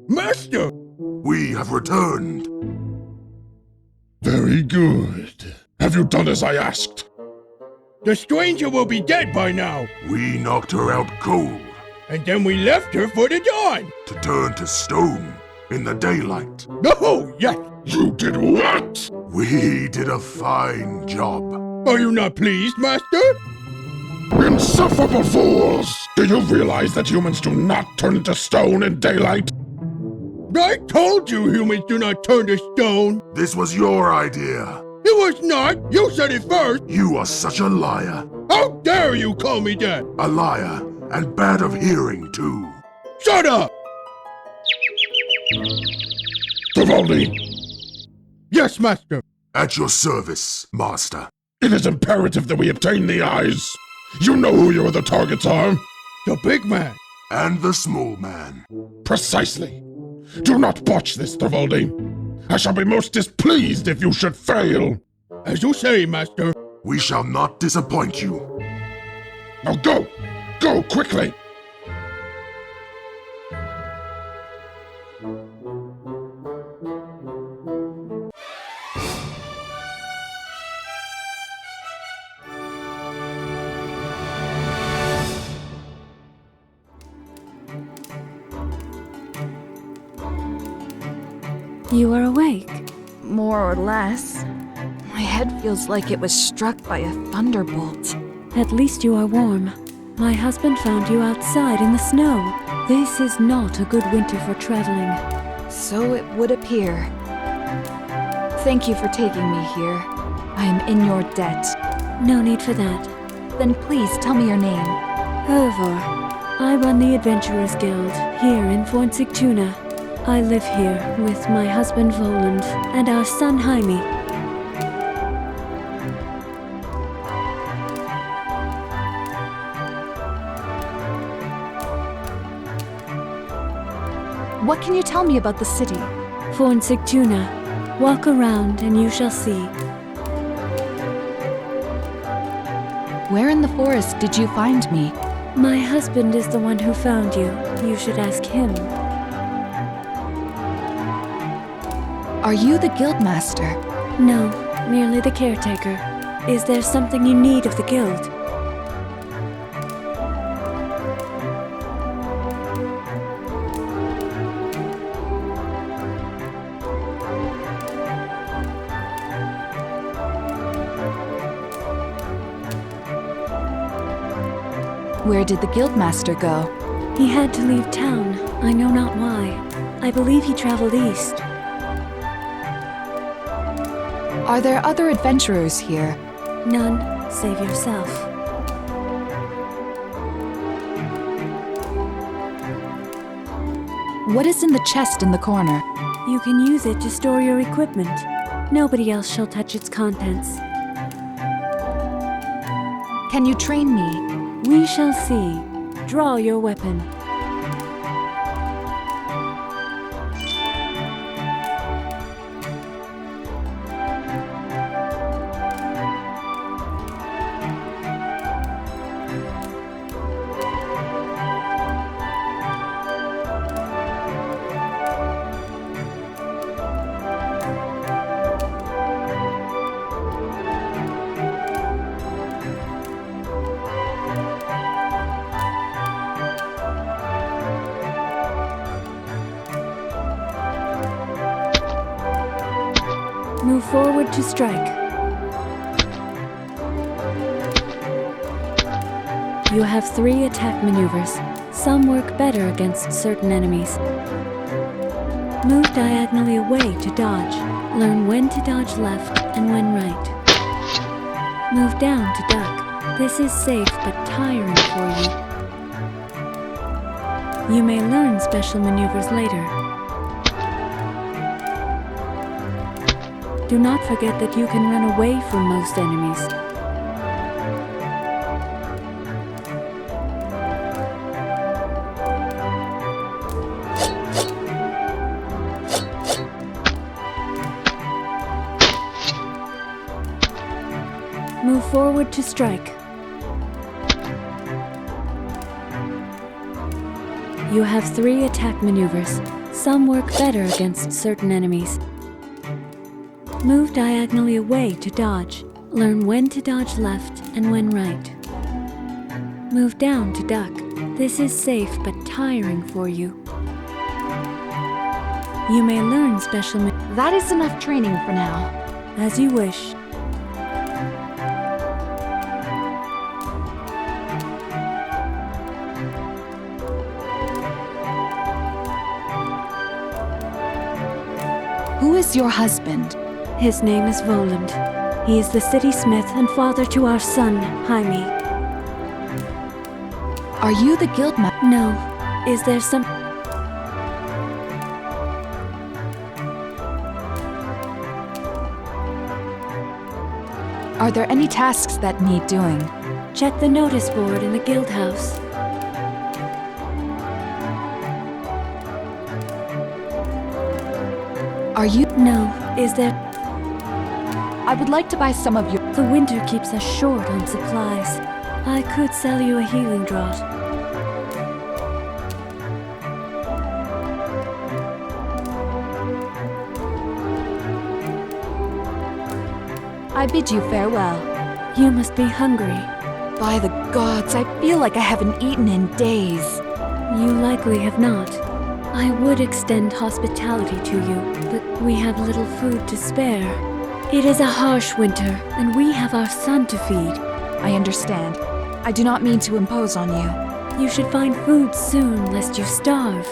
Master! We have returned. Very good. Have Have you done as I asked? The stranger will be dead by now. We knocked her out cold. And then we left her for the dawn. To turn to stone in the daylight. Oh, yes. You did what? We did a fine job. Are you not pleased, Master? Insufferable fools! Do you realize that humans do not turn into stone in daylight? I told you humans do not turn to stone. This was your idea. It was not. You said it first. You are such a liar. How dare you call me that? A liar, and bad of hearing, too. Shut up! Vivaldi! Yes, Master. At your service, Master. It is imperative that we obtain the eyes. You know who your other targets are? The big man. And the small man. Precisely. Do not botch this, Vivaldi. I shall be most displeased if you should fail. As you say, Master. We shall not disappoint you. Now go! Go quickly! You are awake. More or less. My head feels like it was struck by a thunderbolt. At least you are warm. My husband found you outside in the snow. This is not a good winter for traveling. So it would appear. Thank you for taking me here. I am in your debt. No need for that. Then please tell me your name. Hervor. I run the Adventurers Guild here in Fornsigtuna. I live here with my husband Voland and our son Jaime. What can you tell me about the city? Fornsigtuna. Walk around and you shall see. Where in the forest did you find me? My husband is the one who found you. You should ask him. Are you the guildmaster? No, merely the caretaker. Is there something you need of the guild? Where did the guildmaster go? He had to leave town. I know not why. I believe he traveled east. Are there other adventurers here? None, save yourself. What is in the chest in the corner? You can use it to store your equipment. Nobody else shall touch its contents. Can you train me? We shall see. Draw your weapon. Move forward to strike. You have 3 attack maneuvers. Some work better against certain enemies. Move diagonally away to dodge. Learn when to dodge left and when right. Move down to duck. This is safe but tiring for you. You may learn special maneuvers later. Do not forget that you can run away from most enemies. Move forward to strike. You have 3 attack maneuvers. Some work better against certain enemies. Move diagonally away to dodge. Learn when to dodge left and when right. Move down to duck. This is safe but tiring for you. You may learn special That is enough training for now. as you wish. Who is your husband? His name is Voland. He is the city smith and father to our son, Jaime. Are you the guildmaster? No. Is there some... Are there any tasks that need doing? Check the notice board in the guild house. Are you? No. Is there... I would like to buy some of your... The winter keeps us short on supplies. I could sell you a healing draught. I bid you farewell. You must be hungry. By the gods, I feel like I haven't eaten in days. You likely have not. I would extend hospitality to you, but we have little food to spare. It is a harsh winter, and we have our son to feed. I understand. I do not mean to impose on you. You should find food soon, lest you starve.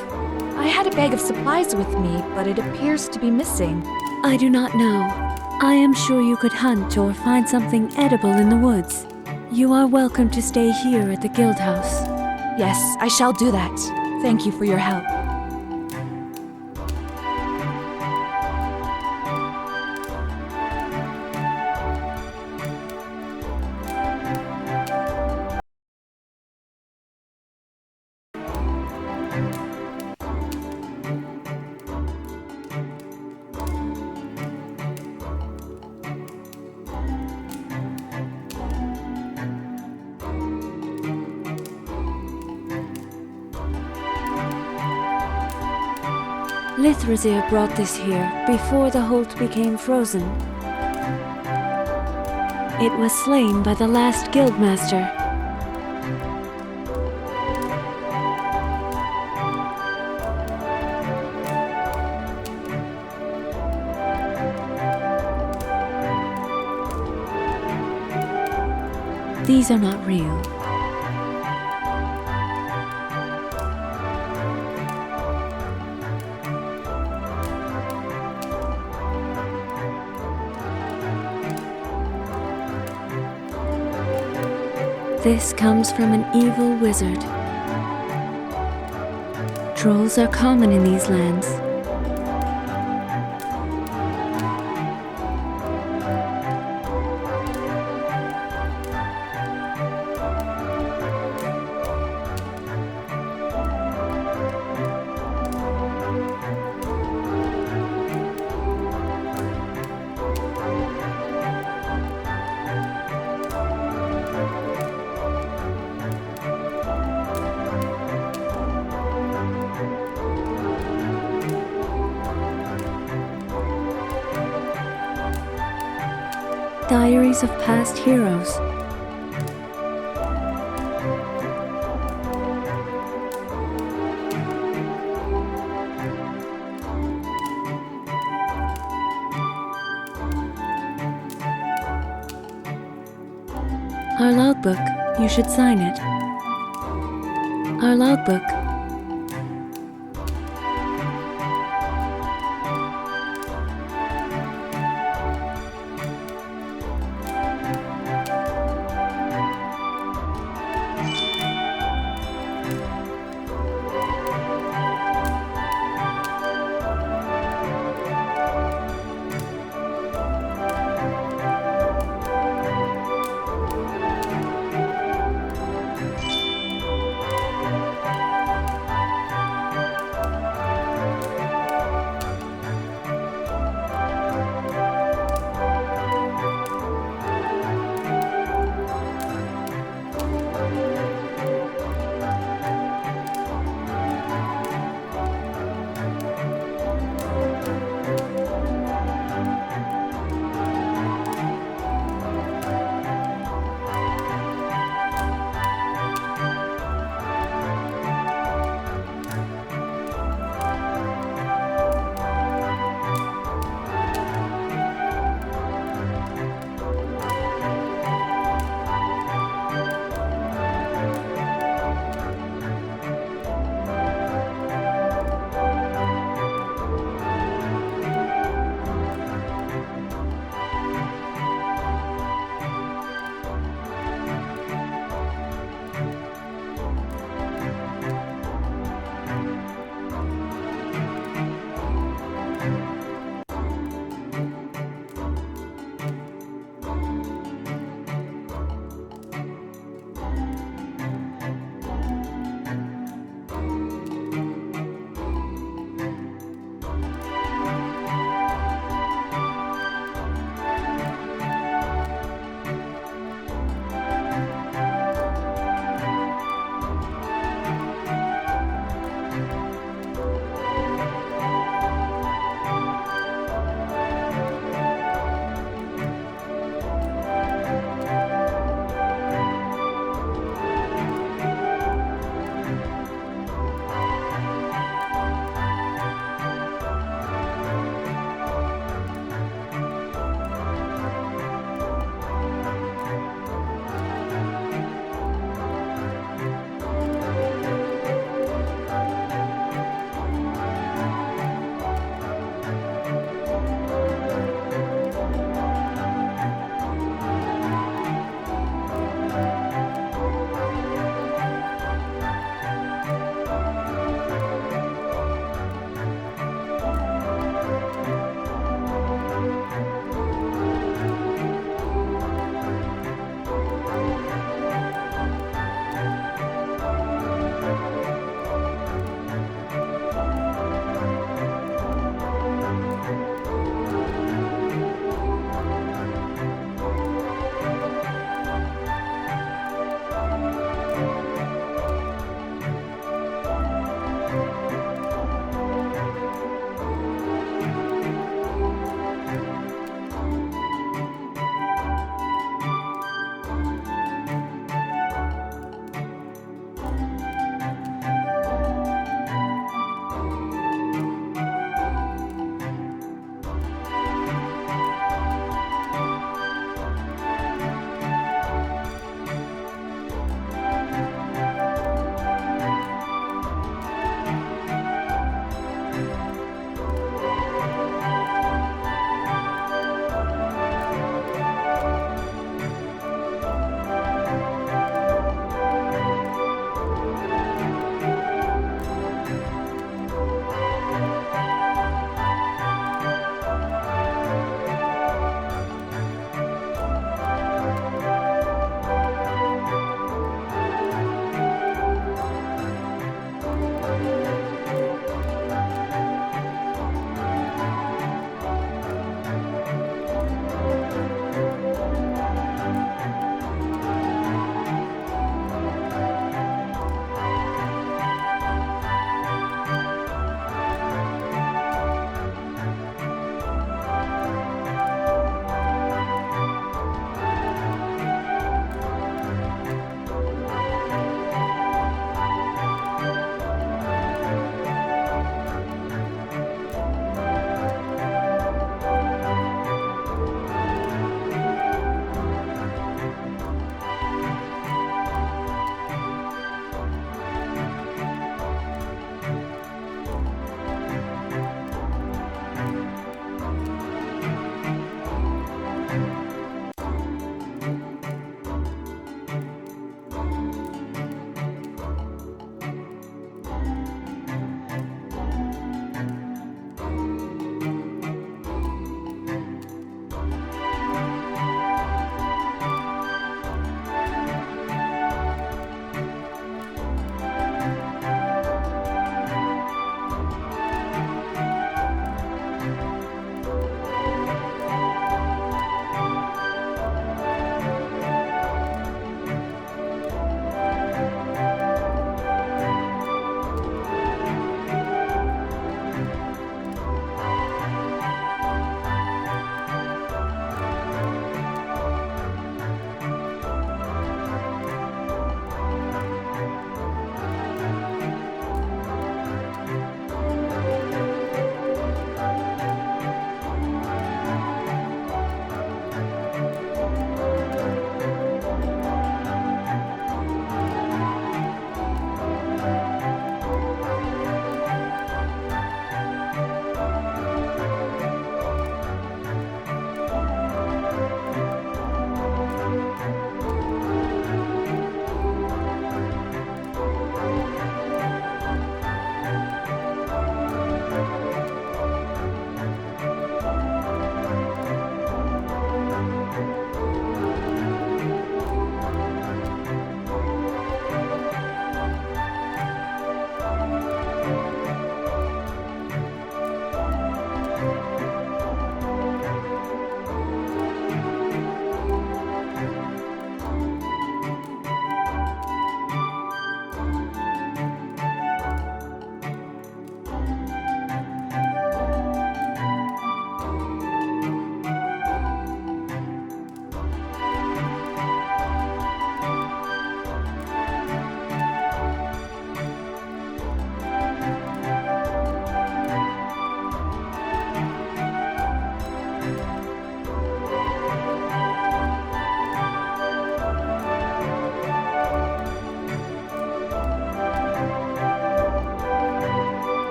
I had a bag of supplies with me, but it appears to be missing. I do not know. I am sure you could hunt or find something edible in the woods. You are welcome to stay here at the guild house. Yes, I shall do that. Thank you for your help. Lithrazir brought this here before the Holt became frozen. It was slain by the last guildmaster. These are not real. This comes from an evil wizard. Trolls are common in these lands. Diaries of past heroes. Our logbook. You should sign it. Our logbook.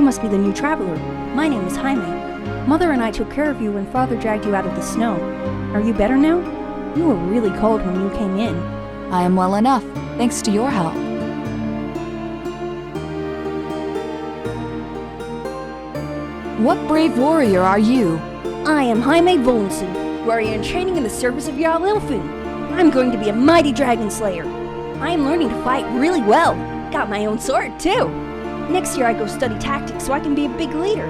must be the new traveler. My name is Jaime. Mother and I took care of you when Father dragged you out of the snow. Are you better now? You were really cold when you came in. I am well enough, thanks to your help. What brave warrior are you? I am Jaime Volenson, warrior in training in the service of Jarl Ilfin. I'm going to be a mighty dragon slayer. I am learning to fight really well. Got my own sword, too. Next year I go study tactics so I can be a big leader.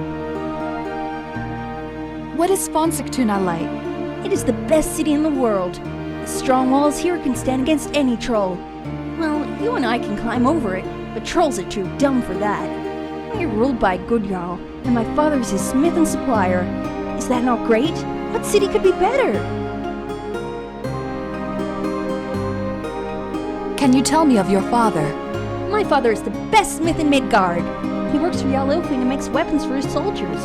What is Fonsiktuna like? It is the best city in the world. The strong walls here can stand against any troll. Well, you and I can climb over it, but trolls are too dumb for that. We are ruled by a good Jarl, and my father is his smith and supplier. Is that not great? What city could be better? Can you tell me of your father? My father is the best smith in Midgard. He works for Jarl Ilfing and makes weapons for his soldiers.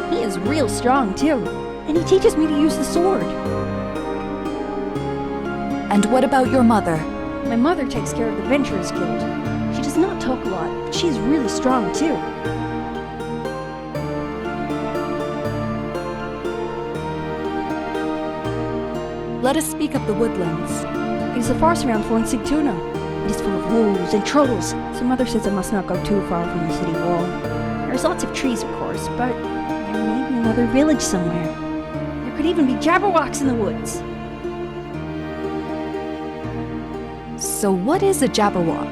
He is real strong, too, and he teaches me to use the sword. And what about your mother? My mother takes care of the Venturers Guild. She does not talk a lot, but she is really strong, too. Let us speak of the woodlands. It is the forest around Fonsigtuna. It is full of wolves and trolls, so Mother says I must not go too far from the city wall. There's lots of trees, of course, but there may be another village somewhere. There could even be Jabberwocks in the woods. So what is a Jabberwock?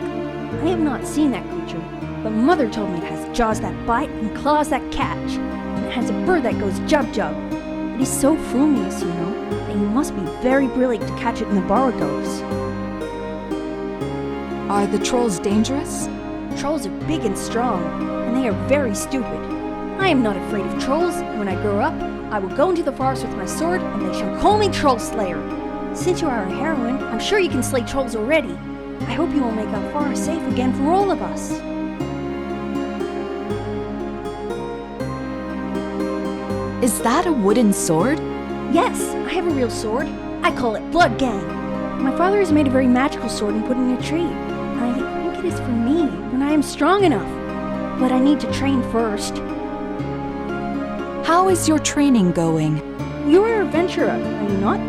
I have not seen that creature, but Mother told me it has jaws that bite and claws that catch, and it has a bird that goes jub-jub. It is so frumious, you know, that you must be very brilliant to catch it in the Borogoves. Are the trolls dangerous? Trolls are big and strong, and they are very stupid. I am not afraid of trolls, and when I grow up, I will go into the forest with my sword, and they shall call me Troll Slayer. Since you are a heroine, I'm sure you can slay trolls already. I hope you will make our forest safe again for all of us. Is that a wooden sword? Yes, I have a real sword. I call it Blood Gang. My father has made a very magical sword and put it in a tree. I think it is for me when I am strong enough. But I need to train first. How is your training going? You are a venturer, are you not?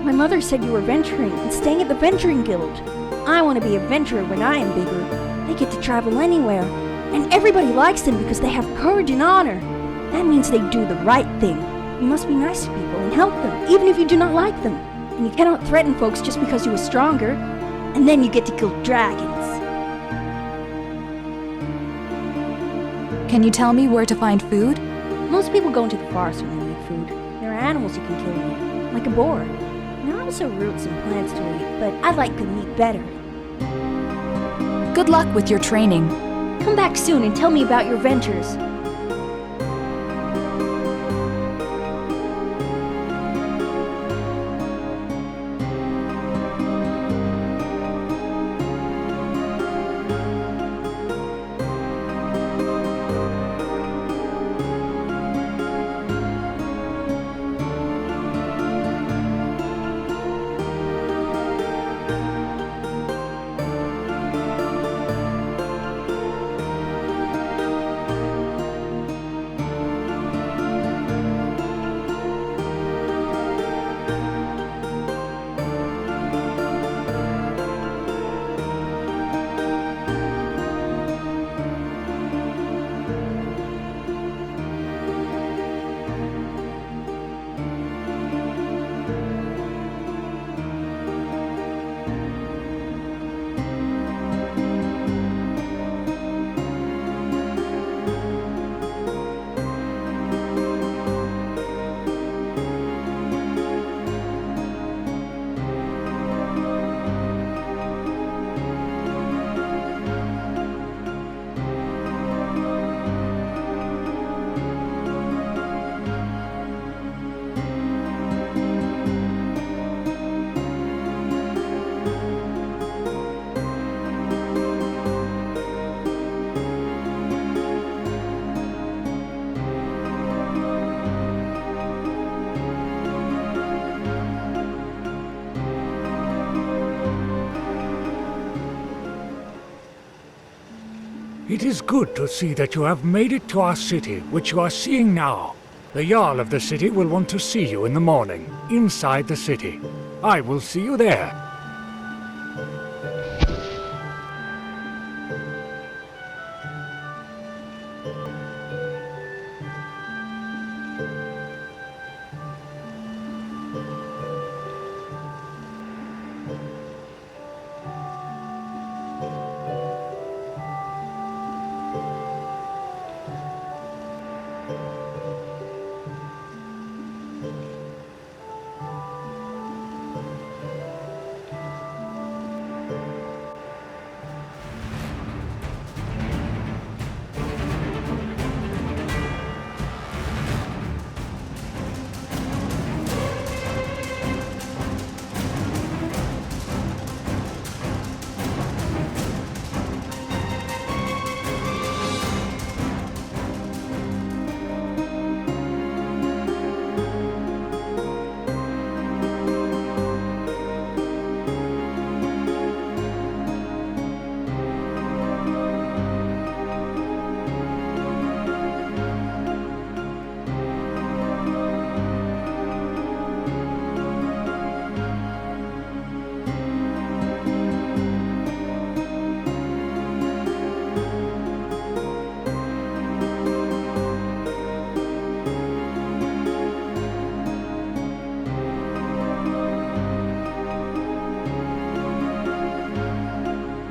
My mother said you were venturing and staying at the Venturing Guild. I want to be a venturer when I am bigger. They get to travel anywhere, and everybody likes them because they have courage and honor. That means they do the right thing. You must be nice to people and help them, even if you do not like them. And you cannot threaten folks just because you are stronger. And then you get to kill dragons. Can you tell me where to find food? Most people go into the forest when they need food. There are animals you can kill and eat, like a boar. There are also roots and plants to eat, but I like the meat better. Good luck with your training. Come back soon and tell me about your ventures. It is good to see that you have made it to our city, which you are seeing now. The Jarl of the city will want to see you in the morning, inside the city. I will see you there.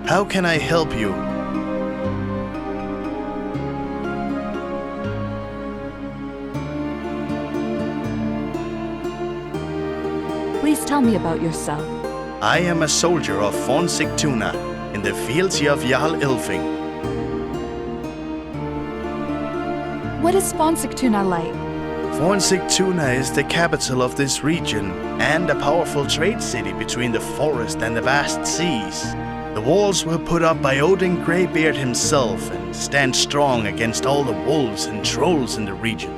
How can I help you? Please tell me about yourself. I am a soldier of Von Sigtuna in the fields of Jarl Ilfing. What is Fonsigtuna like? Von Sigtuna is the capital of this region and a powerful trade city between the forest and the vast seas. The walls were put up by Odin Greybeard himself and stand strong against all the wolves and trolls in the region.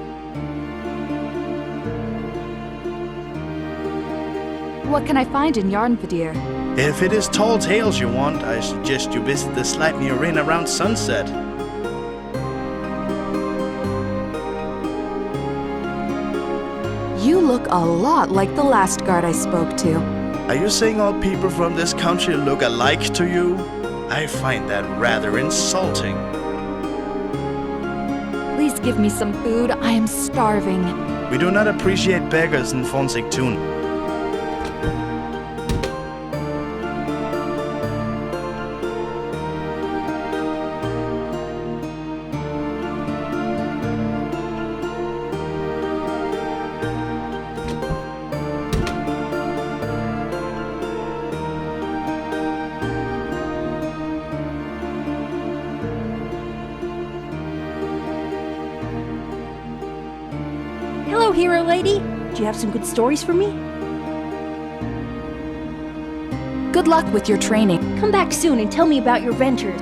What can I find in Yarnvadir? If it is tall tales you want, I suggest you visit the Sleipnir Inn around sunset. You look a lot like the last guard I spoke to. Are you saying all people from this country look alike to you? I find that rather insulting. Please give me some food. I am starving. We do not appreciate beggars in Von Sigtuna. Hello, hero lady. Do you have some good stories for me? Good luck with your training. Come back soon and tell me about your ventures.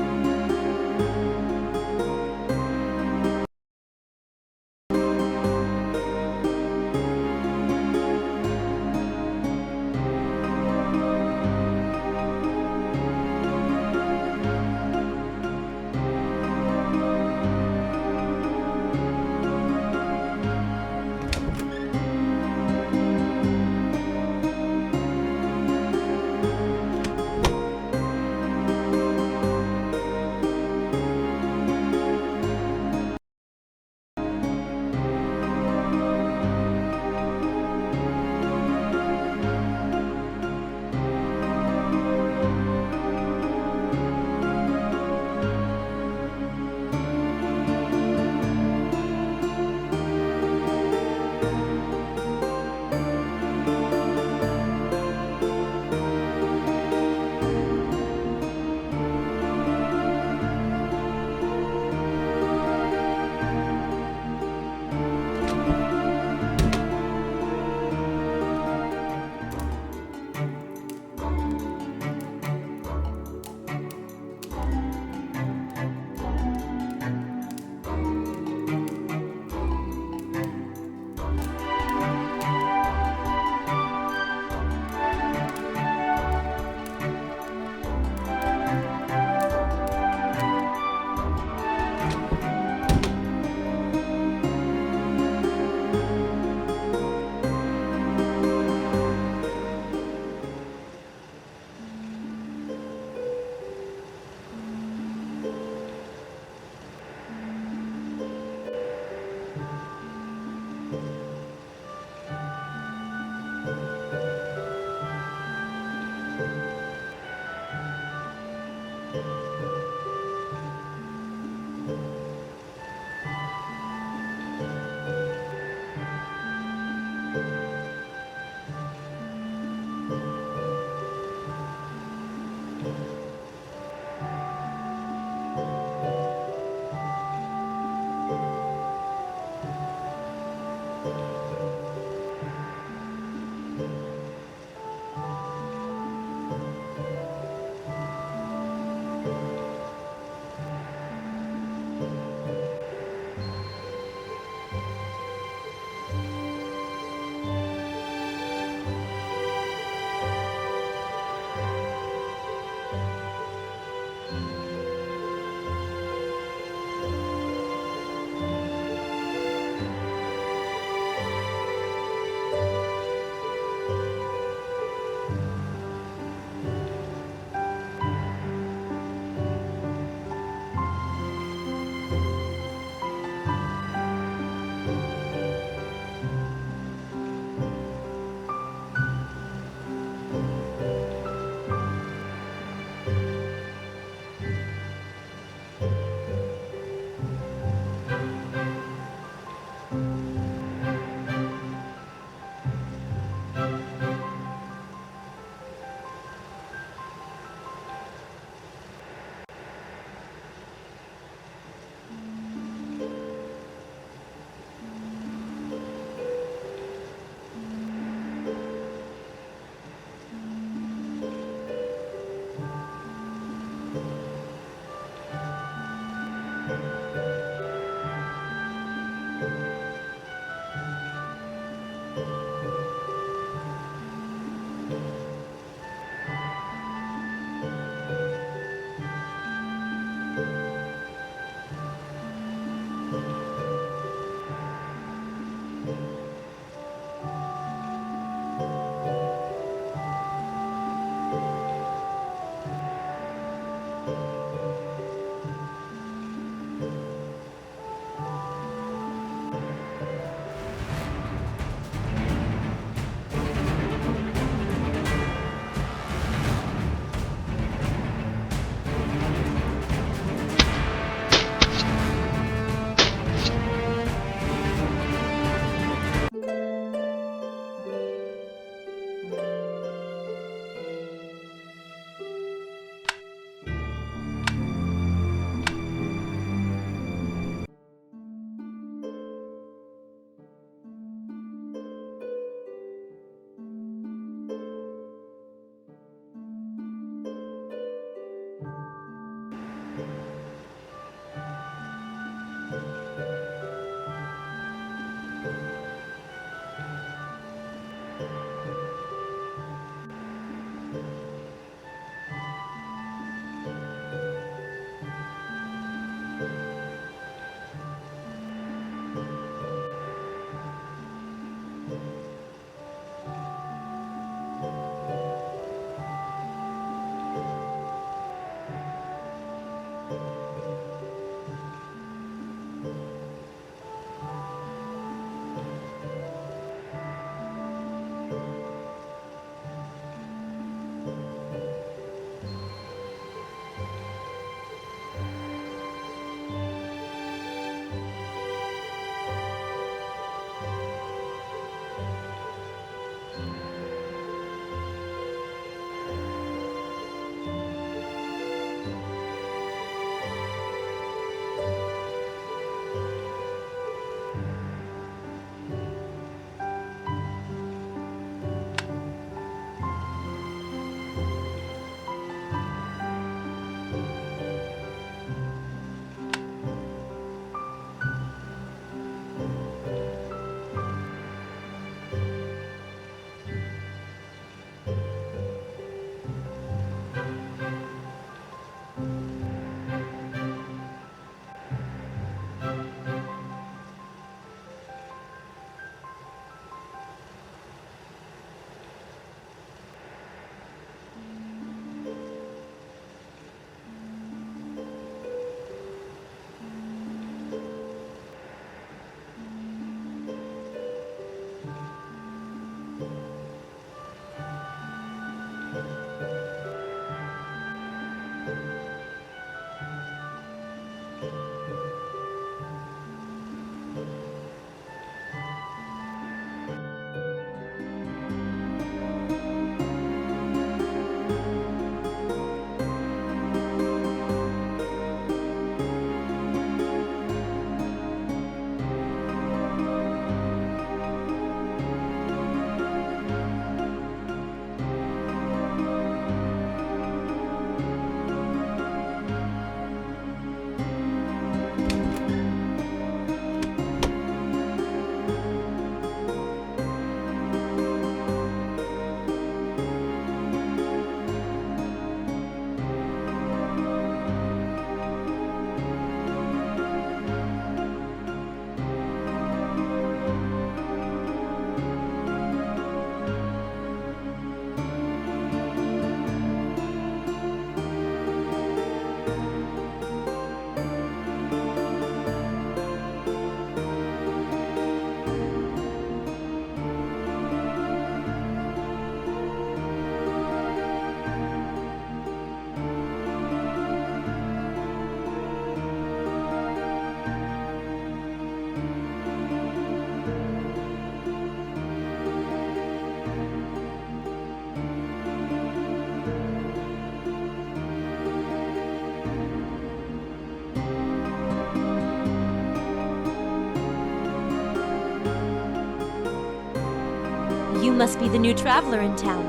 must be the new traveler in town.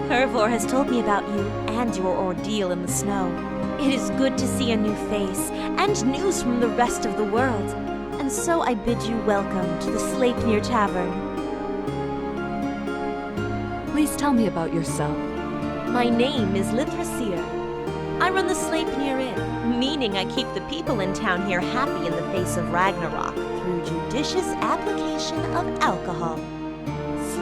Hervor has told me about you and your ordeal in the snow. It is good to see a new face and news from the rest of the world. And so I bid you welcome to the Sleipnir Tavern. Please tell me about yourself. My name is Lithrasir. I run the Sleipnir Inn, meaning I keep the people in town here happy in the face of Ragnarok through judicious application of alcohol.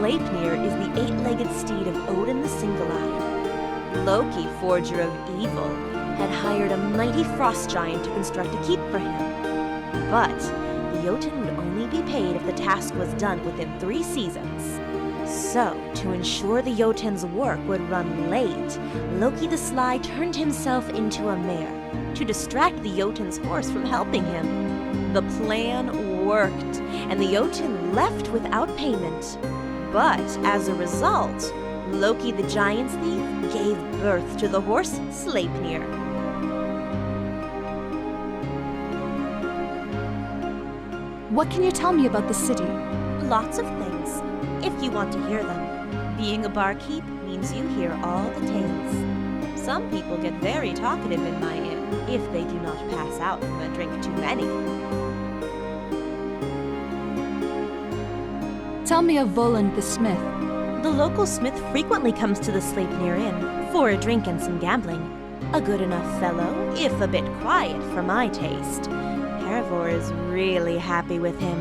Sleipnir is the eight-legged steed of Odin the Single-Eyed. Loki, forger of evil, had hired a mighty frost giant to construct a keep for him. But the Jotun would only be paid if the task was done within 3 seasons. So, to ensure the Jotun's work would run late, Loki the Sly turned himself into a mare to distract the Jotun's horse from helping him. The plan worked, and the Jotun left without payment. But as a result, Loki the giant's thief gave birth to the horse Sleipnir. What can you tell me about the city? Lots of things, if you want to hear them. Being a barkeep means you hear all the tales. Some people get very talkative in my inn if they do not pass out from a drink too many. Tell me of Voland the smith. The local smith frequently comes to the Sleipnir Inn for a drink and some gambling. A good enough fellow, if a bit quiet for my taste. Hervor is really happy with him.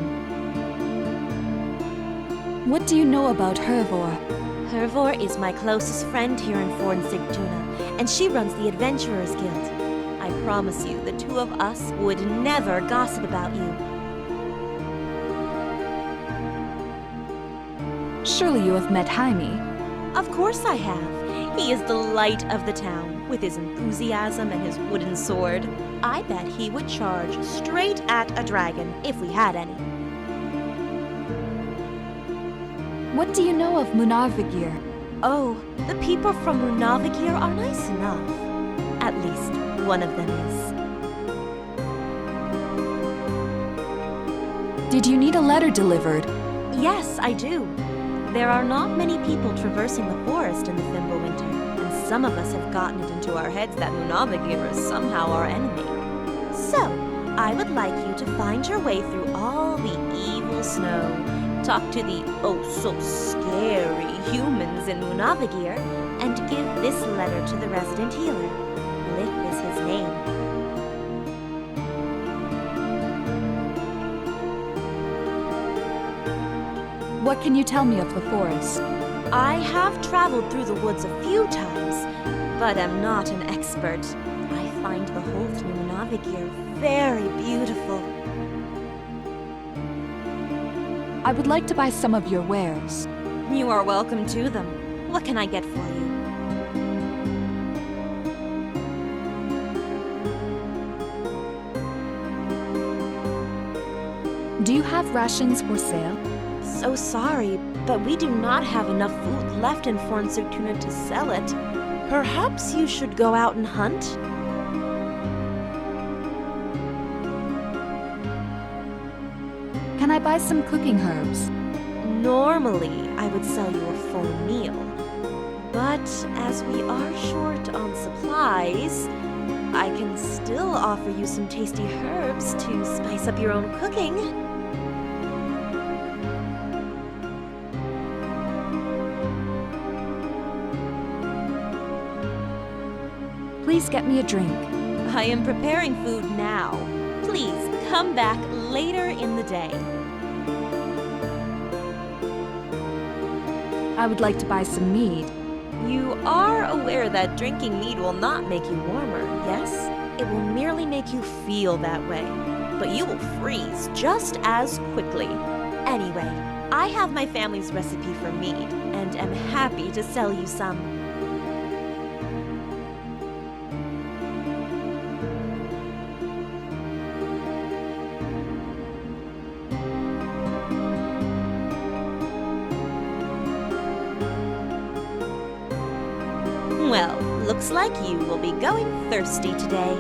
What do you know about Hervor? Hervor is my closest friend here in Fornsigtuna, and she runs the Adventurers Guild. I promise you, the two of us would never gossip about you. Surely you have met Jaime. Of course I have. He is the light of the town, with his enthusiasm and his wooden sword. I bet he would charge straight at a dragon if we had any. What do you know of Munarvigir? Oh, the people from Munavigir are nice enough. At least one of them is. Did you need a letter delivered? Yes, I do. There are not many people traversing the forest in the Fimbulwinter, and some of us have gotten it into our heads that Munavigir is somehow our enemy. So, I would like you to find your way through all the evil snow, talk to the oh-so-scary humans in Munavigir, and give this letter to the resident healer. Lith is his name. What can you tell me of the forest? I have traveled through the woods a few times, but am not an expert. I find the Holt in Munavigir very beautiful. I would like to buy some of your wares. You are welcome to them. What can I get for you? Do you have rations for sale? So sorry, but we do not have enough food left in Fornsigtuna to sell it. Perhaps you should go out and hunt? Can I buy some cooking herbs? Normally, I would sell you a full meal. But as we are short on supplies, I can still offer you some tasty herbs to spice up your own cooking. Please get me a drink. I am preparing food now. Please come back later in the day. I would like to buy some mead. You are aware that drinking mead will not make you warmer, yes? It will merely make you feel that way. But you will freeze just as quickly. Anyway, I have my family's recipe for mead, and am happy to sell you some. Well, looks like you will be going thirsty today.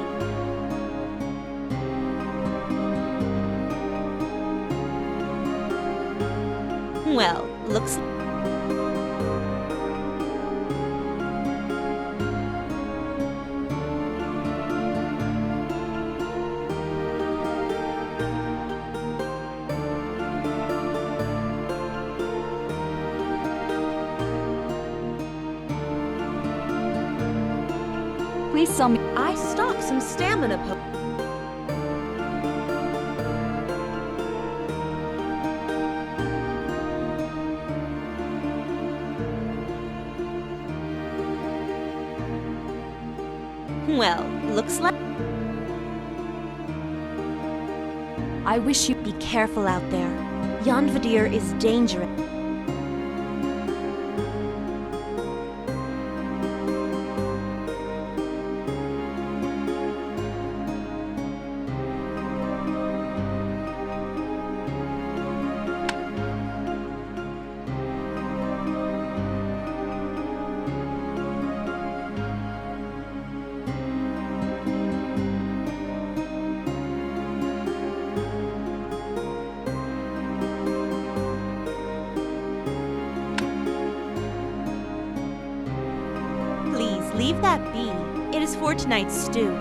Well, looks Please sell me. I stock some stamina Well, looks like... I wish you'd be careful out there. Yonvadir is dangerous. Leave that be. It is for tonight's stew.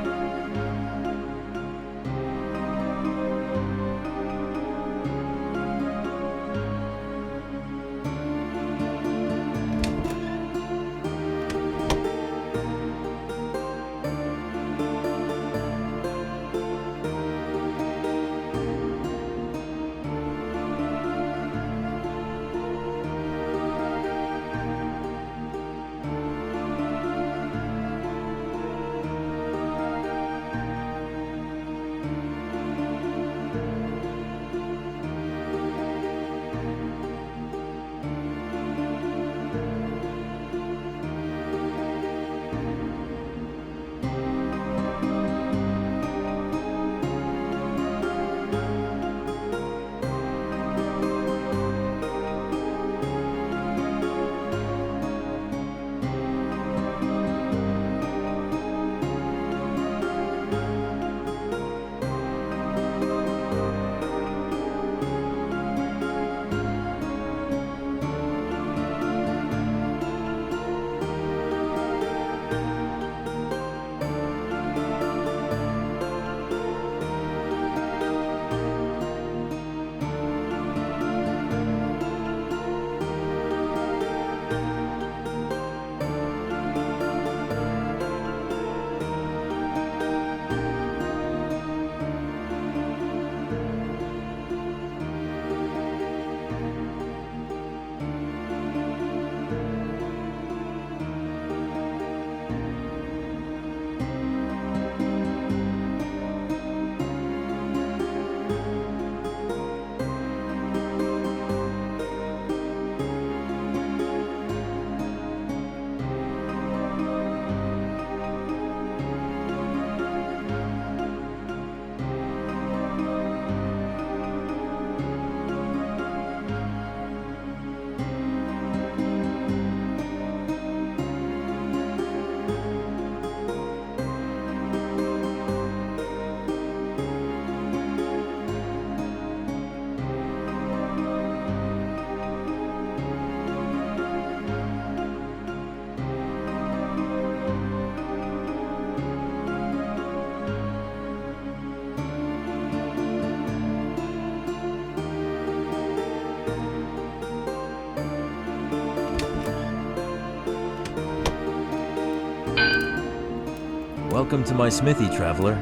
Welcome to my smithy, traveler.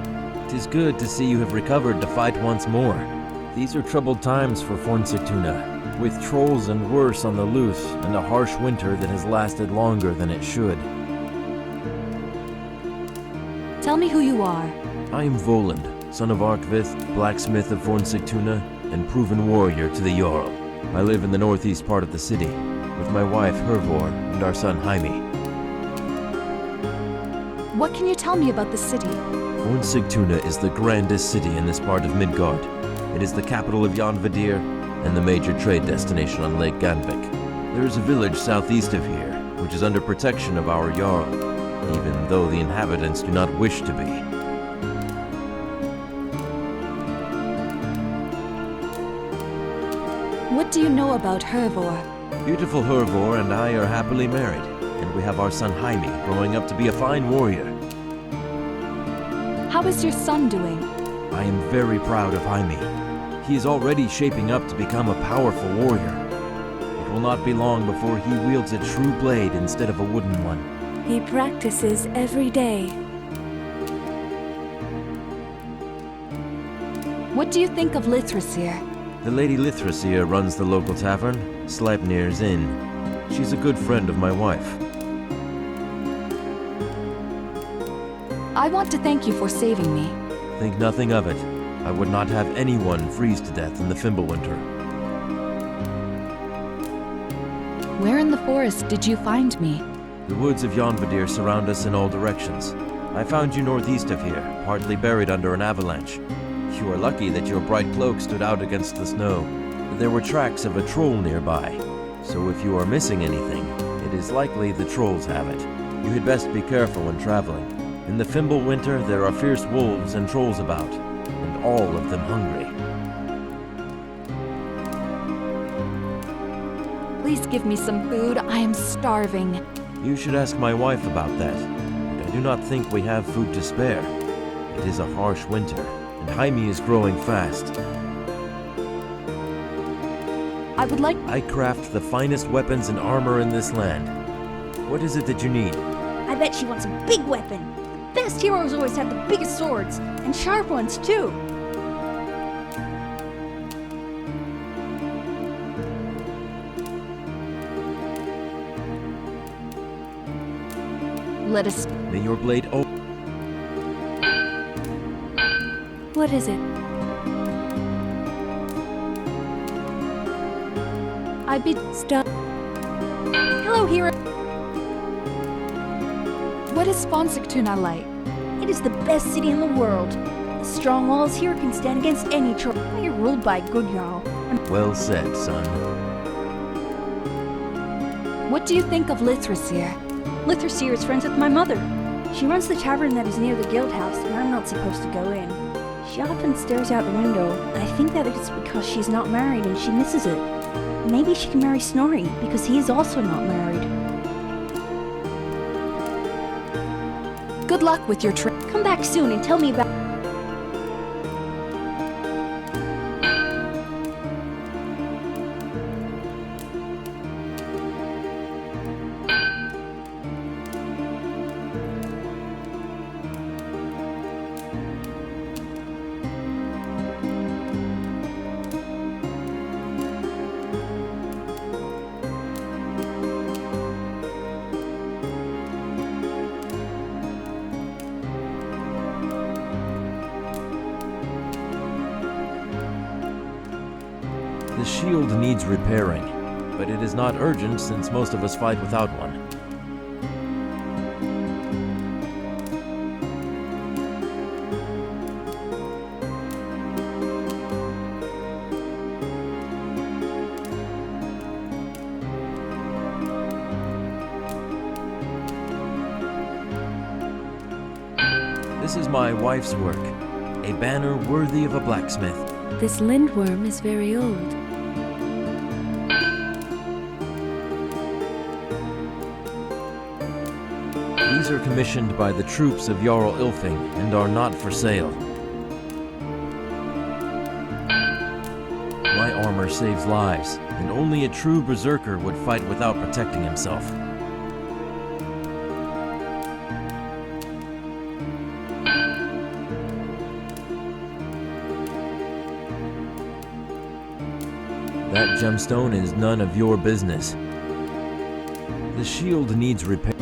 'Tis good to see you have recovered to fight once more. These are troubled times for Fornsictuna, with trolls and worse on the loose, and a harsh winter that has lasted longer than it should. Tell me who you are. I am Voland, son of Arkvith, blacksmith of Fornsictuna, and proven warrior to the Jarl. I live in the northeast part of the city, with my wife Hervor and our son Jaime. What can you tell me about the city? Fornsictuna is the grandest city in this part of Midgard. It is the capital of Yonvadir and the major trade destination on Lake Ganvik. There is a village southeast of here, which is under protection of our Jarl, even though the inhabitants do not wish to be. What do you know about Hervor? Beautiful Hervor and I are happily married, and we have our son Jaime growing up to be a fine warrior. How is your son doing? I am very proud of Jaime. He is already shaping up to become a powerful warrior. It will not be long before he wields a true blade instead of a wooden one. He practices every day. What do you think of Lithrasir? The Lady Lithrasir runs the local tavern, Sleipnir's Inn. She's a good friend of my wife. I want to thank you for saving me. Think nothing of it. I would not have anyone freeze to death in the Fimbulwinter. Where in the forest did you find me? The woods of Yonvadir surround us in all directions. I found you northeast of here, partly buried under an avalanche. You are lucky that your bright cloak stood out against the snow. There were tracks of a troll nearby, so if you are missing anything, it is likely the trolls have it. You had best be careful when traveling. In the Fimbulwinter, there are fierce wolves and trolls about, and all of them hungry. Please give me some food. I am starving. You should ask my wife about that. But I do not think we have food to spare. It is a harsh winter, and Jaime is growing fast. I would like... I craft the finest weapons and armor in this land. What is it that you need? I bet she wants a big weapon. The best heroes always have the biggest swords, and sharp ones too. Let us... May your blade What is it? I bid... Stop. Hello, hero. What is Sponsiktuna like? It is the best city in the world. The strong walls here can stand against any troll. You're ruled by a good jarl. Well said, son. What do you think of Lithrasir? Lithrasir is friends with my mother. She runs the tavern that is near the guild house, and I'm not supposed to go in. She often stares out the window, and I think that it's because she's not married and she misses it. Maybe she can marry Snorri, because he is also not married. Good luck with your trip. Come back soon and tell me about... The shield needs repairing, but it is not urgent since most of us fight without one. This is my wife's work, a banner worthy of a blacksmith. This lindworm is very old. These are commissioned by the troops of Jarl Ilfing and are not for sale. My armor saves lives, and only a true berserker would fight without protecting himself. That gemstone is none of your business. The shield needs repair.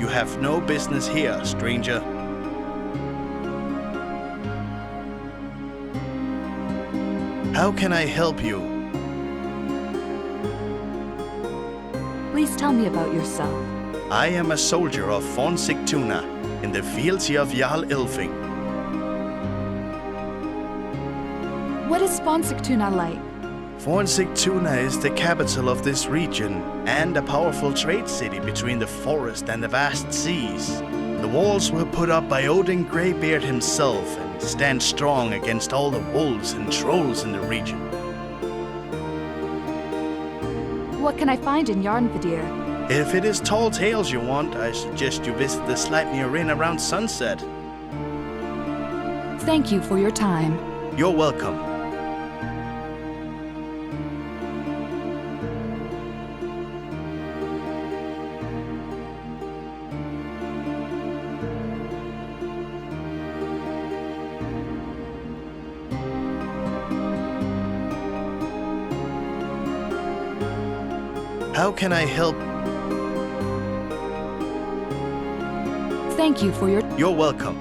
You have no business here, stranger. How can I help you? Please tell me about yourself. I am a soldier of Von Sigtuna in the fields of Jarl Ilfing. What is Von Sigtuna like? Von Sigtuna is the capital of this region and a powerful trade city between the forest and the vast seas. The walls were put up by Odin Greybeard himself and stand strong against all the wolves and trolls in the region. What can I find in Yarnvadir? If it is tall tales you want, I suggest you visit the Sleipnir Inn around sunset. Thank you for your time. You're welcome. How can I help? Thank you for your... You're welcome.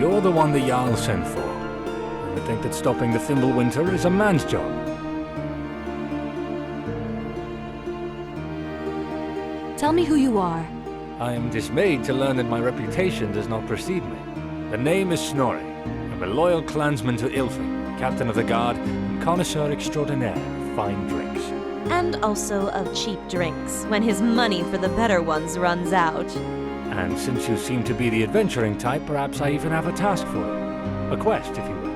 You're the one the Jarl sent for. I would think that stopping the Fimbulwinter is a man's job. Tell me who you are. I am dismayed to learn that my reputation does not precede me. The name is Snorri. I'm a loyal clansman to Ilfing, captain of the guard, and connoisseur extraordinaire of fine drinks. And also of cheap drinks, when his money for the better ones runs out. And since you seem to be the adventuring type, perhaps I even have a task for you. A quest, if you will.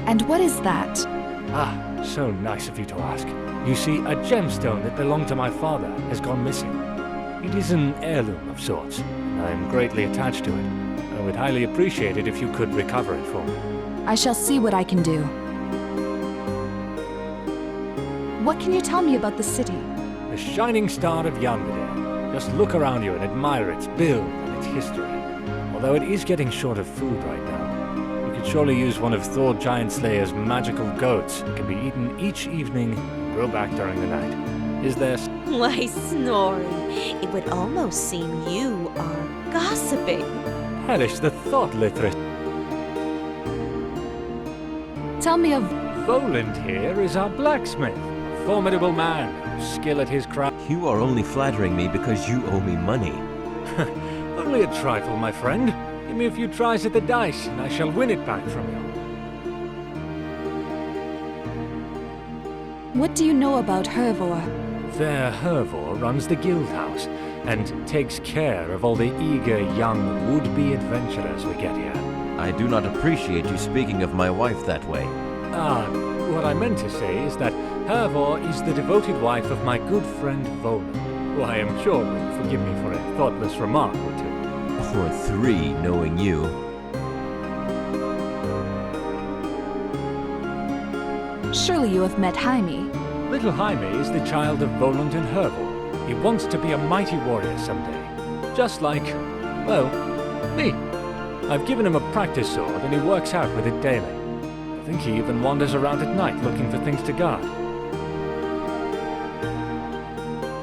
And what is that? Ah, so nice of you to ask. You see, a gemstone that belonged to my father has gone missing. It is an heirloom of sorts, and I am greatly attached to it. I would highly appreciate it if you could recover it for me. I shall see what I can do. What can you tell me about the city? The shining star of Yarnvidere. Just look around you and admire its build and its history. Although it is getting short of food right now. You could surely use one of Thor Giant Slayer's magical goats that can be eaten each evening and grow back during the night. Is there... Why, Snorri, it would almost seem you are gossiping. Perish the thought, Lithris. Tell me of... Voland here is our blacksmith. A formidable man, whose skill at his craft... You are only flattering me because you owe me money. Only a trifle, my friend. Give me a few tries at the dice, and I shall win it back from you. What do you know about Hervor? Fair Hervor runs the guild house, and takes care of all the eager young would-be adventurers we get here. I do not appreciate you speaking of my wife that way. What I meant to say is that Hervor is the devoted wife of my good friend Voland, who I am sure will forgive me for a thoughtless remark or two. Or 3, knowing you. Surely you have met Jaime. Little Jaime is the child of Voland and Hervor. He wants to be a mighty warrior someday. Just like, well, me. I've given him a practice sword and he works out with it daily. I think he even wanders around at night looking for things to guard.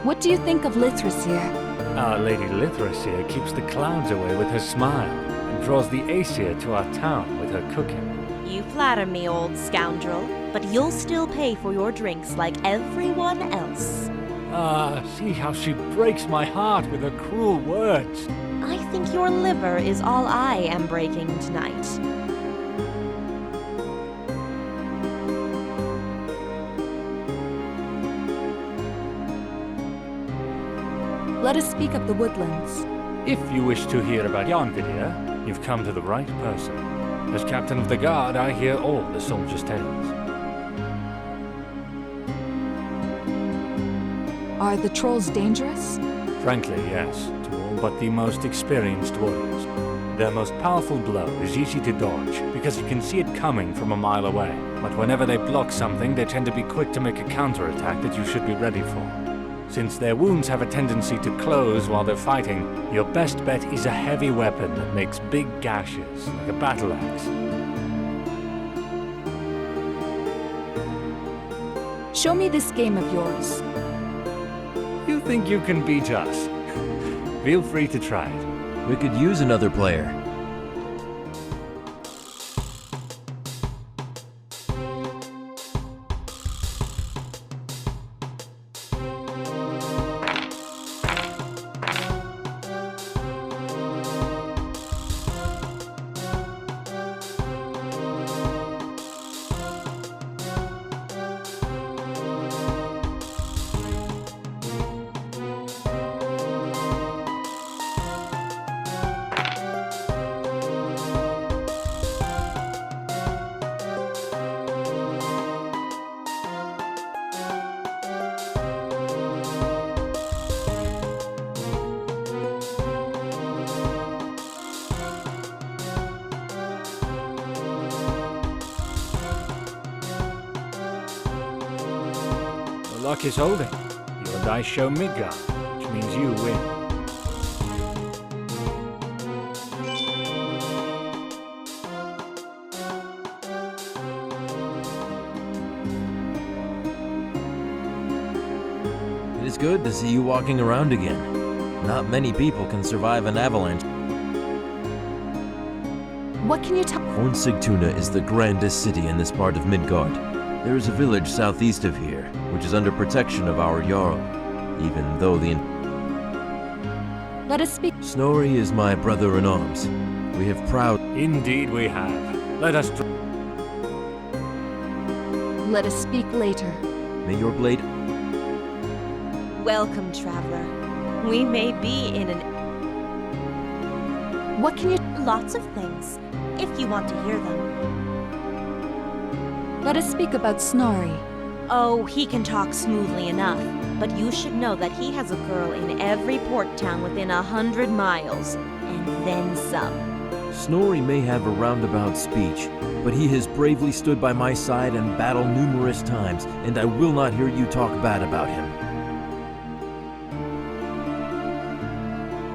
What do you think of Lithrasir? Our Lady Lithrasir keeps the clouds away with her smile and draws the Aesir to our town with her cooking. You flatter me, old scoundrel, but you'll still pay for your drinks like everyone else. See how she breaks my heart with her cruel words. I think your liver is all I am breaking tonight. Let us speak of the woodlands. If you wish to hear about Yarnvidere, you've come to the right person. As captain of the guard, I hear all the soldiers' tales. Are the trolls dangerous? Frankly, yes, to all but the most experienced warriors. Their most powerful blow is easy to dodge, because you can see it coming from a mile away. But whenever they block something, they tend to be quick to make a counterattack that you should be ready for. Since their wounds have a tendency to close while they're fighting, your best bet is a heavy weapon that makes big gashes, like a battle axe. Show me this game of yours. You think you can beat us? Feel free to try it. We could use another player. Luck is holding. Your dice show Midgard, which means you win. It is good to see you walking around again. Not many people can survive an avalanche. What can you tell? Sigtuna is the grandest city in this part of Midgard. There is a village southeast of here, which is under protection of our Jarl, even though the... Let us speak. Snorri is my brother-in-arms. We have proud... Indeed we have. Let us... Let us speak later. May your blade... Welcome, traveler. We may be in an... What can you... Lots of things, if you want to hear them. Let us speak about Snorri. Oh, he can talk smoothly enough, but you should know that he has a girl in every port town within 100 miles, and then some. Snorri may have a roundabout speech, but he has bravely stood by my side and battled numerous times, and I will not hear you talk bad about him.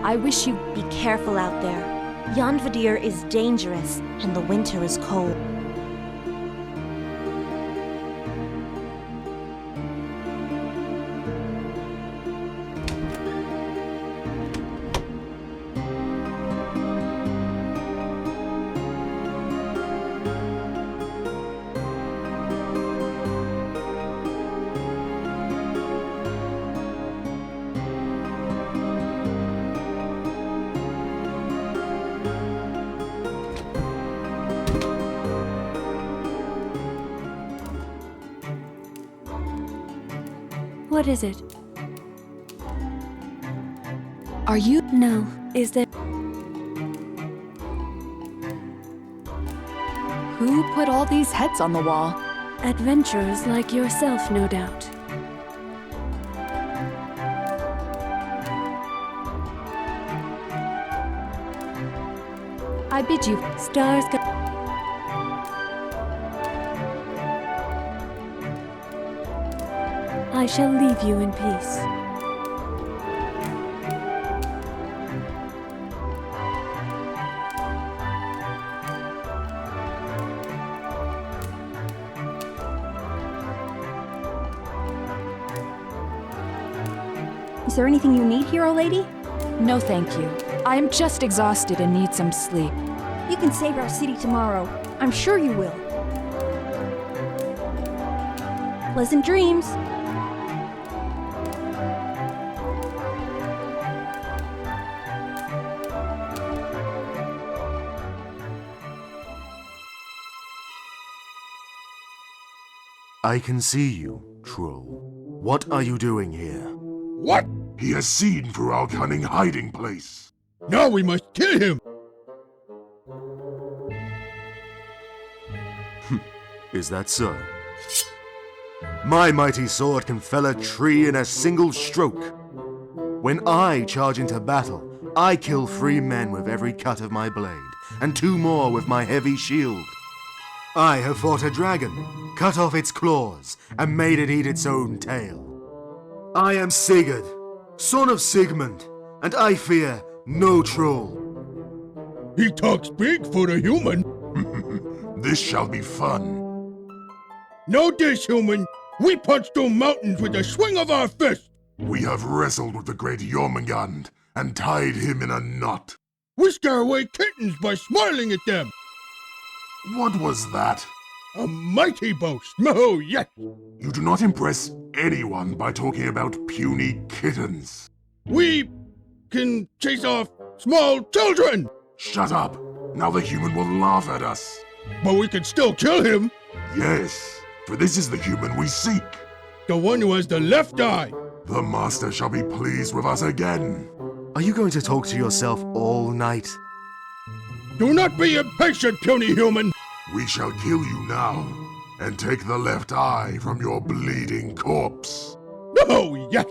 I wish you'd be careful out there. Yonvadir is dangerous, and the winter is cold. What is it? Are you? No. Is there? Who put all these heads on the wall? Adventurers like yourself, no doubt. I bid you. Stars go... I shall leave you in peace. Is there anything you need, hero lady? No, thank you. I am just exhausted and need some sleep. You can save our city tomorrow. I'm sure you will. Pleasant dreams. I can see you, troll. What are you doing here? What? He has seen through our cunning hiding place. Now we must kill him! Is that so? My mighty sword can fell a tree in a single stroke. When I charge into battle, I kill 3 men with every cut of my blade, and 2 more with my heavy shield. I have fought a dragon, cut off its claws, and made it eat its own tail. I am Sigurd, son of Sigmund, and I fear no troll. He talks big for a human. This shall be fun. No dish, human. We punch through mountains with the swing of our fist. We have wrestled with the great Jormungand and tied him in a knot. We scare away kittens by smiling at them. What was that? A mighty boast. Oh, yes. You do not impress anyone by talking about puny kittens. We can chase off small children. Shut up. Now the human will laugh at us. But we can still kill him. Yes, for this is the human we seek. The one who has the left eye. The master shall be pleased with us again. Are you going to talk to yourself all night? Do not be impatient, puny human. We shall kill you now, and take the left eye from your bleeding corpse. Oh, yes.